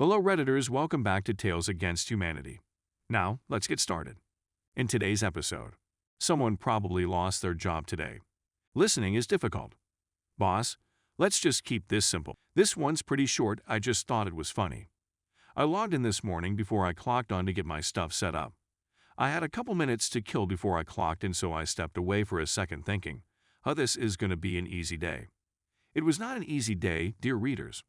Hello Redditors, welcome back to Tales Against Humanity. Now, let's get started. In today's episode, someone probably lost their job today. Listening is difficult. Boss, let's just keep this simple. This one's pretty short, I just thought it was funny. I logged in this morning before I clocked on to get my stuff set up. I had a couple minutes to kill before I clocked in, so I stepped away for a second thinking, this is going to be an easy day. It was not an easy day, dear readers.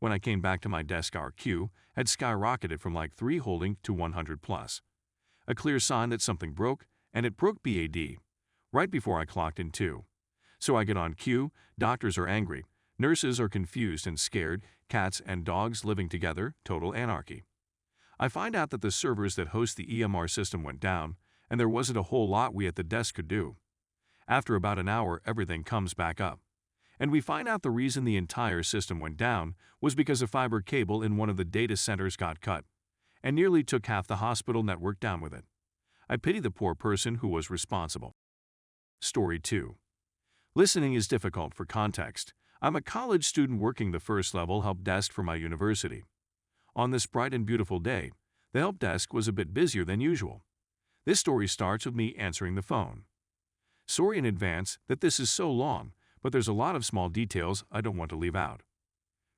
When I came back to my desk, our queue had skyrocketed from like 3 holding to 100 plus. A clear sign that something broke, and it broke bad. Right before I clocked in too. So I get on queue, doctors are angry, nurses are confused and scared, cats and dogs living together, total anarchy. I find out that the servers that host the EMR system went down, and there wasn't a whole lot we at the desk could do. After about an hour, everything comes back up. And we find out the reason the entire system went down was because a fiber cable in one of the data centers got cut, and nearly took half the hospital network down with it. I pity the poor person who was responsible. Story 2. Listening is difficult. For context, I'm a college student working the first level help desk for my university. On this bright and beautiful day, the help desk was a bit busier than usual. This story starts with me answering the phone. Sorry in advance that this is so long, but there's a lot of small details I don't want to leave out.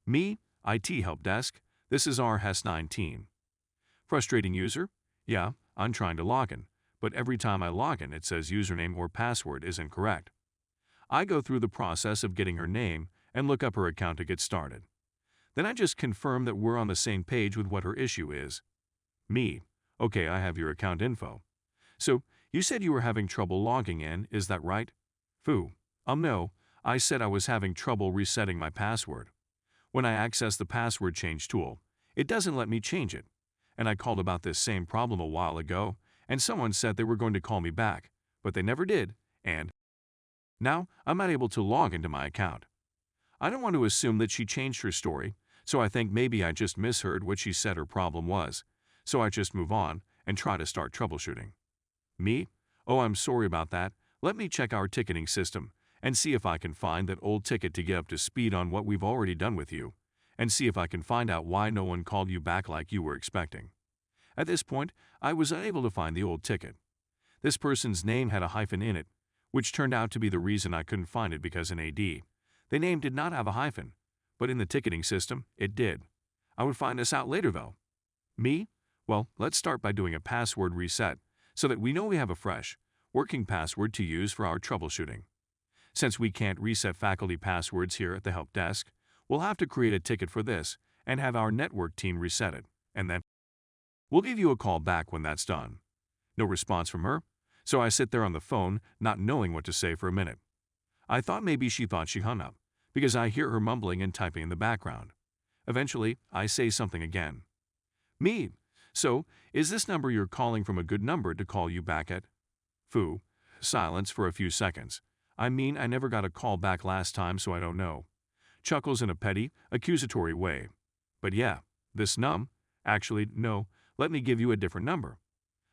Me, IT help desk, this is our HES19. Frustrating user? Yeah, I'm trying to log in, but every time I log in it says username or password is incorrect. I go through the process of getting her name and look up her account to get started. Then I just confirm that we're on the same page with what her issue is. Me, okay, I have your account info. So, you said you were having trouble logging in, is that right? Foo, no. I said I was having trouble resetting my password. When I access the password change tool, it doesn't let me change it. And I called about this same problem a while ago, and someone said they were going to call me back, but they never did, and now I'm not able to log into my account. I don't want to assume that she changed her story, so I think maybe I just misheard what she said her problem was, so I just move on and try to start troubleshooting. Me? Oh, I'm sorry about that. Let me check our ticketing system and see if I can find that old ticket to get up to speed on what we've already done with you, and see if I can find out why no one called you back like you were expecting. At this point, I was unable to find the old ticket. This person's name had a hyphen in it, which turned out to be the reason I couldn't find it, because in AD, the name did not have a hyphen, but in the ticketing system, it did. I would find this out later though. Me? Well, let's start by doing a password reset so that we know we have a fresh, working password to use for our troubleshooting. Since we can't reset faculty passwords here at the help desk, we'll have to create a ticket for this and have our network team reset it, and then we'll give you a call back when that's done. No response from her, so I sit there on the phone not knowing what to say for a minute. I thought maybe she thought she hung up, because I hear her mumbling and typing in the background. Eventually, I say something again. Me, so is this number you're calling from a good number to call you back at? Foo, silence for a few seconds. I mean, I never got a call back last time, so I don't know. Chuckles in a petty, accusatory way. But yeah, this actually, no, let me give you a different number.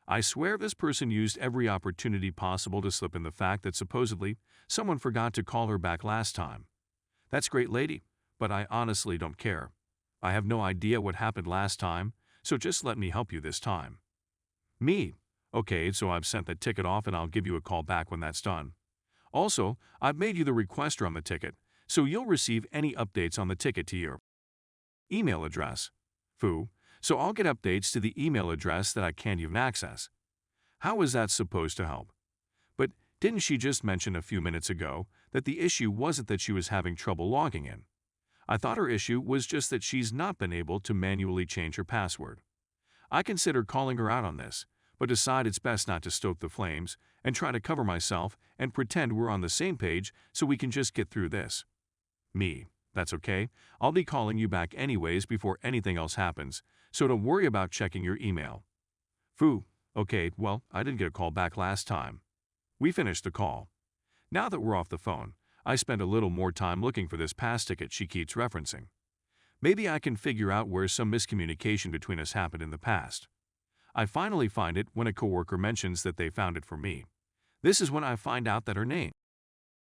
I swear this person used every opportunity possible to slip in the fact that supposedly someone forgot to call her back last time. That's great, lady, but I honestly don't care. I have no idea what happened last time, so just let me help you this time. Me, okay, so I've sent the ticket off and I'll give you a call back when that's done. Also, I've made you the requester on the ticket, so you'll receive any updates on the ticket to your email address. Foo, so I'll get updates to the email address that I can't even access. How is that supposed to help? But didn't she just mention a few minutes ago that the issue wasn't that she was having trouble logging in? I thought her issue was just that she's not been able to manually change her password. I consider calling her out on this, but decide it's best not to stoke the flames and try to cover myself and pretend we're on the same page so we can just get through this. Me, that's okay. I'll be calling you back anyways before anything else happens, so don't worry about checking your email. Foo, okay, well, I didn't get a call back last time. We finished the call. Now that we're off the phone, I spend a little more time looking for this pass ticket she keeps referencing. Maybe I can figure out where some miscommunication between us happened in the past. I finally find it when a coworker mentions that they found it for me. This is when I find out that her name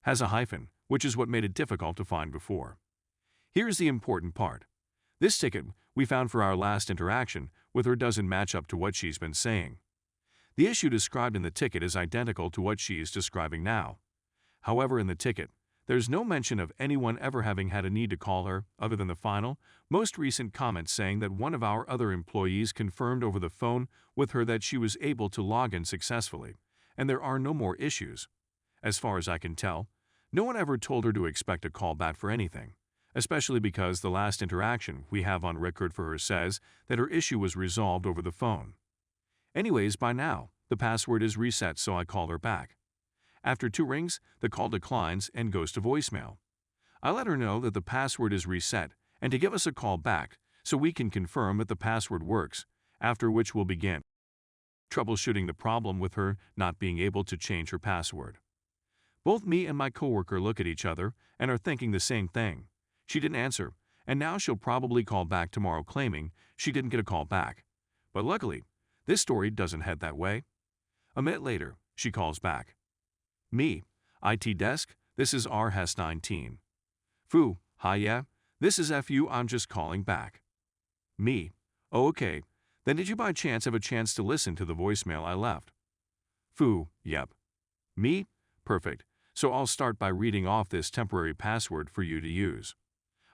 has a hyphen, which is what made it difficult to find before. Here's the important part. This ticket we found for our last interaction with her doesn't match up to what she's been saying. The issue described in the ticket is identical to what she is describing now. However, in the ticket, there's no mention of anyone ever having had a need to call her other than the final, most recent comment saying that one of our other employees confirmed over the phone with her that she was able to log in successfully, and there are no more issues. As far as I can tell, no one ever told her to expect a call back for anything, especially because the last interaction we have on record for her says that her issue was resolved over the phone. Anyways, by now, the password is reset, so I call her back. After 2 rings, the call declines and goes to voicemail. I let her know that the password is reset and to give us a call back so we can confirm that the password works, after which we'll begin troubleshooting the problem with her not being able to change her password. Both me and my coworker look at each other and are thinking the same thing. She didn't answer, and now she'll probably call back tomorrow claiming she didn't get a call back. But luckily, this story doesn't head that way. A minute later, she calls back. Me, IT desk, this is R-19. Fu, hi yeah, this is FU, I'm just calling back. Me, oh okay, then did you by chance have a chance to listen to the voicemail I left? Fu, yep. Me, perfect, so I'll start by reading off this temporary password for you to use.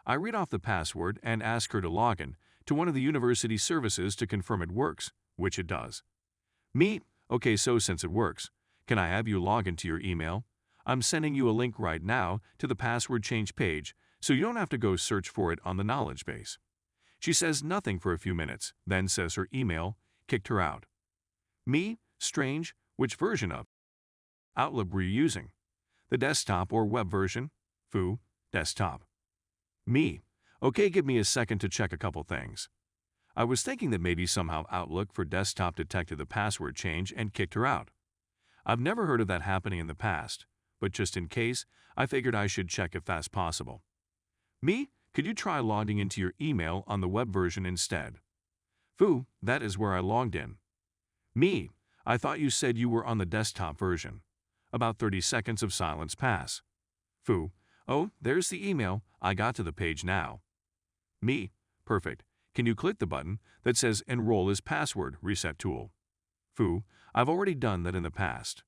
I read off the password and ask her to log in to one of the university services to confirm it works, which it does. Me, okay, so since it works, can I have you log into your email? I'm sending you a link right now to the password change page, so you don't have to go search for it on the knowledge base. She says nothing for a few minutes, then says her email kicked her out. Me, strange, which version of Outlook were you using? The desktop or web version? Fu, desktop. Me, okay, give me a second to check a couple things. I was thinking that maybe somehow Outlook for desktop detected the password change and kicked her out. I've never heard of that happening in the past, but just in case, I figured I should check if that's possible. Me, could you try logging into your email on the web version instead? Fu, that is where I logged in. Me, I thought you said you were on the desktop version. About 30 seconds of silence pass. Fu, oh, there's the email, I got to the page now. Me, perfect. Can you click the button that says Enroll as Password Reset Tool? Fu, I've already done that in the past.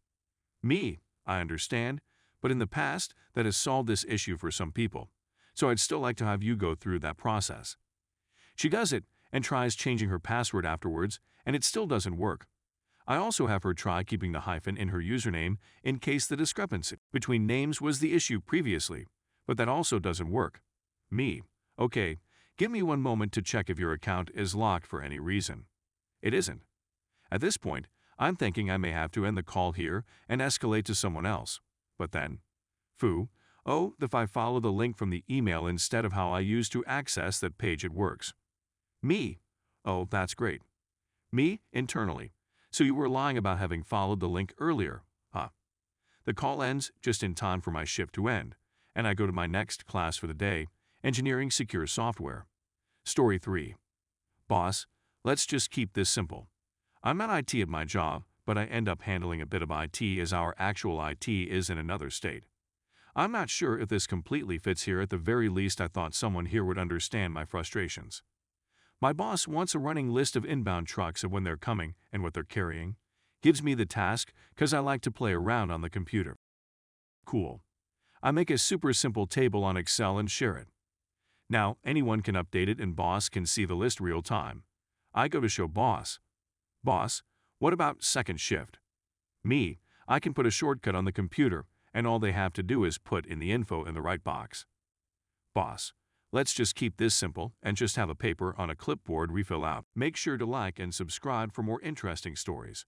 Me, I understand, but in the past, that has solved this issue for some people, so I'd still like to have you go through that process. She does it and tries changing her password afterwards, and it still doesn't work. I also have her try keeping the hyphen in her username in case the discrepancy between names was the issue previously, but that also doesn't work. Me, okay, give me 1 moment to check if your account is locked for any reason. It isn't. At this point, I'm thinking I may have to end the call here and escalate to someone else. But then, Fu, oh, if I follow the link from the email instead of how I used to access that page, it works. Me, oh, that's great. Me, internally. So you were lying about having followed the link earlier, huh? The call ends just in time for my shift to end, and I go to my next class for the day, Engineering Secure Software. Story 3. Boss, let's just keep this simple. I'm at IT at my job, but I end up handling a bit of IT as our actual IT is in another state. I'm not sure if this completely fits here. At the very least, I thought someone here would understand my frustrations. My boss wants a running list of inbound trucks of when they're coming and what they're carrying. Gives me the task because I like to play around on the computer. Cool. I make a super simple table on Excel and share it. Now, anyone can update it and boss can see the list real time. I go to show boss. Boss, what about second shift? Me, I can put a shortcut on the computer and all they have to do is put in the info in the right box. Boss, let's just keep this simple and just have a paper on a clipboard we fill out. Make sure to like and subscribe for more interesting stories.